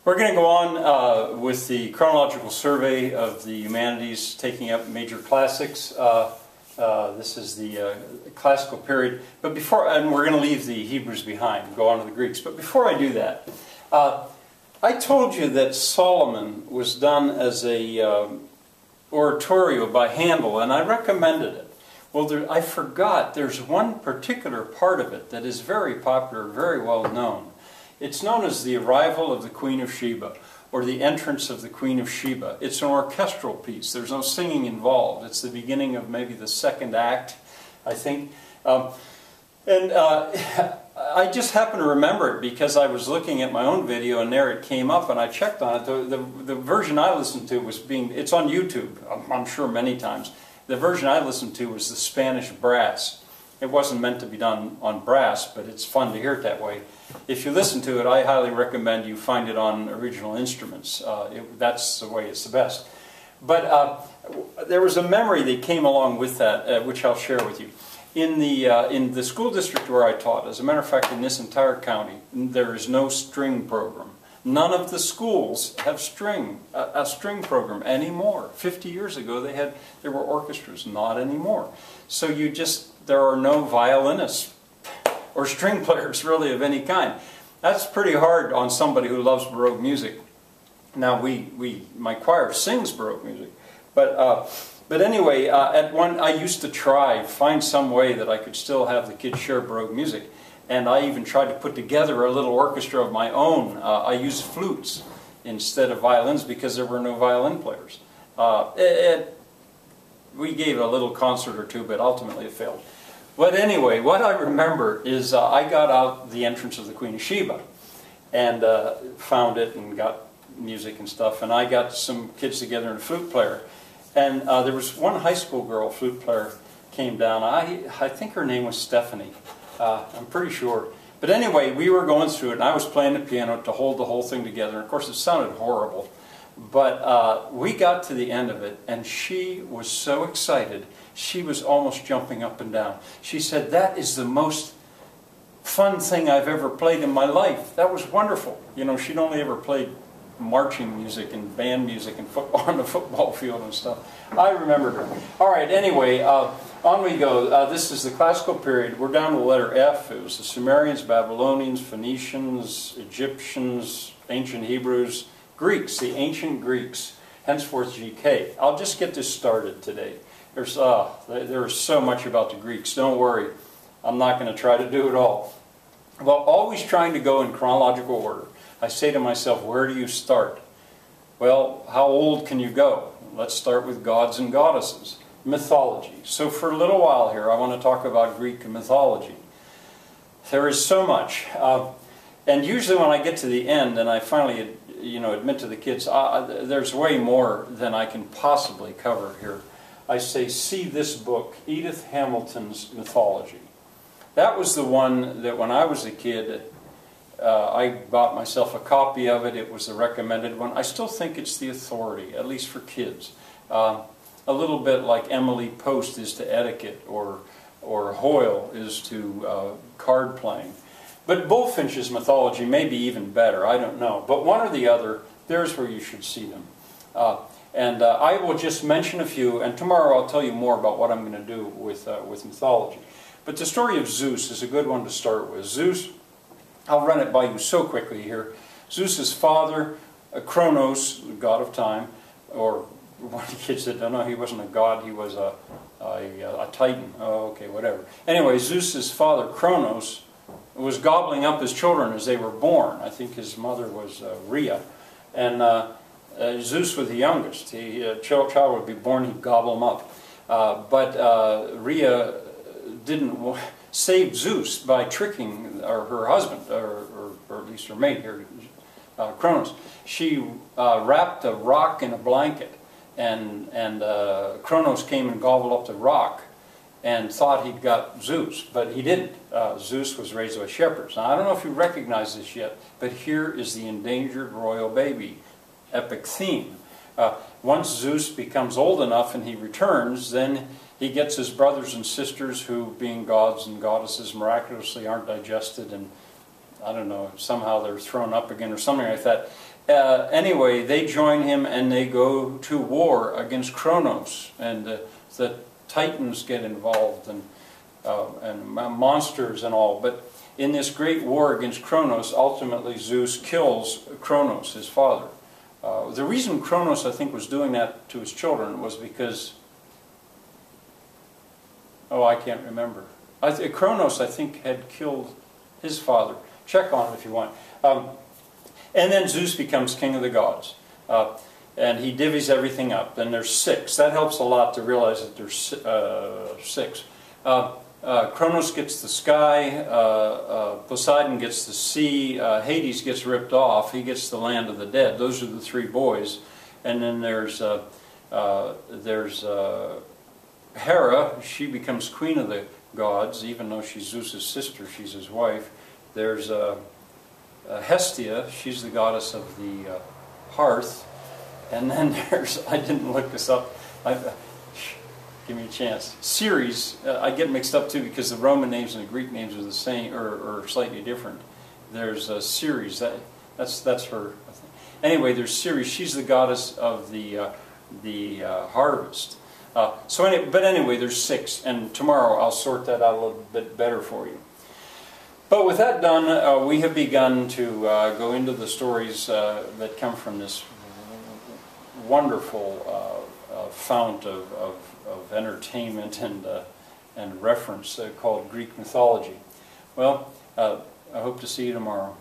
We're going to go on with the chronological survey of the humanities, taking up major classics. This is the classical period. But before, and we're going to leave the Hebrews behind, go on to the Greeks. But before I do that, I told you that Solomon was done as a oratorio by Handel, and I recommended it. Well, I forgot there's one particular part of it that is very popular, very well known. It's known as the Arrival of the Queen of Sheba, or the Entrance of the Queen of Sheba. It's an orchestral piece. There's no singing involved. It's the beginning of maybe the second act, I think. I just happen to remember it because I was looking at my own video and there it came up and I checked on it. The version I listened to was it's on YouTube, I'm sure many times. The version I listened to was the Spanish brass. It wasn't meant to be done on brass, but it's fun to hear it that way. If you listen to it, I highly recommend you find it on original instruments. That's the way it's the best. But there was a memory that came along with that, which I'll share with you. In the school district where I taught, as a matter of fact, in this entire county, there is no string program. None of the schools have a string program anymore. 50 years ago, there were orchestras, not anymore. So there are no violinists or string players really of any kind. That's pretty hard on somebody who loves Baroque music. Now my choir sings Baroque music, but anyway, I used to find some way that I could still have the kids share Baroque music, and I even tried to put together a little orchestra of my own. I used flutes instead of violins because there were no violin players. We gave a little concert or two, but ultimately it failed. But anyway, what I remember is I got out the Entrance of the Queen of Sheba and found it and got music and stuff, and I got some kids together and a flute player. And there was one high school girl flute player came down. I think her name was Stephanie. I'm pretty sure. But anyway, we were going through it, and I was playing the piano to hold the whole thing together. And of course, it sounded horrible. But we got to the end of it, and she was so excited. She was almost jumping up and down. She said, "That is the most fun thing I've ever played in my life. That was wonderful." You know, she'd only ever played marching music and band music and on the football field and stuff. I remembered her. All right, anyway, on we go. This is the classical period. We're down to the letter F. It was the Sumerians, Babylonians, Phoenicians, Egyptians, ancient Hebrews, Greeks, the ancient Greeks, henceforth GK. I'll just get this started today. There's so much about the Greeks. Don't worry. I'm not going to try to do it all. Well, always trying to go in chronological order. I say to myself, where do you start? Well, how old can you go? Let's start with gods and goddesses. Mythology. So for a little while here, I want to talk about Greek mythology. There is so much. And usually when I get to the end and I finally admit to the kids, there's way more than I can possibly cover here. I say, see this book, Edith Hamilton's Mythology. That was the one that when I was a kid, I bought myself a copy of it. It was the recommended one. I still think it's the authority, at least for kids. A little bit like Emily Post is to etiquette, or Hoyle is to card playing. But Bulfinch's Mythology may be even better. I don't know. But one or the other, there's where you should see them. I will just mention a few, and tomorrow I'll tell you more about what I'm going to do with mythology. But the story of Zeus is a good one to start with. Zeus, I'll run it by you so quickly here. Zeus's father, Kronos, the god of time, or one of the kids that don't know, he wasn't a god, he was a titan. Oh, okay, whatever. Anyway, Zeus's father, Kronos, was gobbling up his children as they were born. I think his mother was Rhea. And Zeus was the youngest. A child would be born, he'd gobble them up. But Rhea didn't save Zeus by tricking her husband, or at least her mate here, Kronos. She wrapped a rock in a blanket, and Kronos came and gobbled up the rock and thought he'd got Zeus, but he didn't. Zeus was raised by shepherds. Now, I don't know if you recognize this yet, but here is the endangered royal baby epic theme. Once Zeus becomes old enough and he returns, then he gets his brothers and sisters who, being gods and goddesses, miraculously aren't digested and I don't know, somehow they're thrown up again or something like that. Anyway, they join him and they go to war against Kronos, and the Titans get involved, and monsters and all. But in this great war against Kronos, ultimately Zeus kills Kronos, his father. The reason Kronos, I think, was doing that to his children was because, oh, I can't remember. Kronos, I think, had killed his father. Check on it if you want. And then Zeus becomes king of the gods. And he divvies everything up. And there's 6. That helps a lot to realize that there's 6. Kronos gets the sky, Poseidon gets the sea, Hades gets ripped off, he gets the land of the dead. Those are the 3 boys. And then there's Hera, she becomes queen of the gods, even though she's Zeus's sister, she's his wife. There's Hestia, she's the goddess of the hearth. And then there's, I didn't look this up, give me a chance. Ceres, I get mixed up too because the Roman names and the Greek names are the same, or slightly different. There's Ceres, that's her. Anyway, there's Ceres, she's the goddess of the harvest. But anyway, there's 6, and tomorrow I'll sort that out a little bit better for you. But with that done, we have begun to go into the stories that come from this wonderful fount of entertainment and reference called Greek mythology. Well, I hope to see you tomorrow.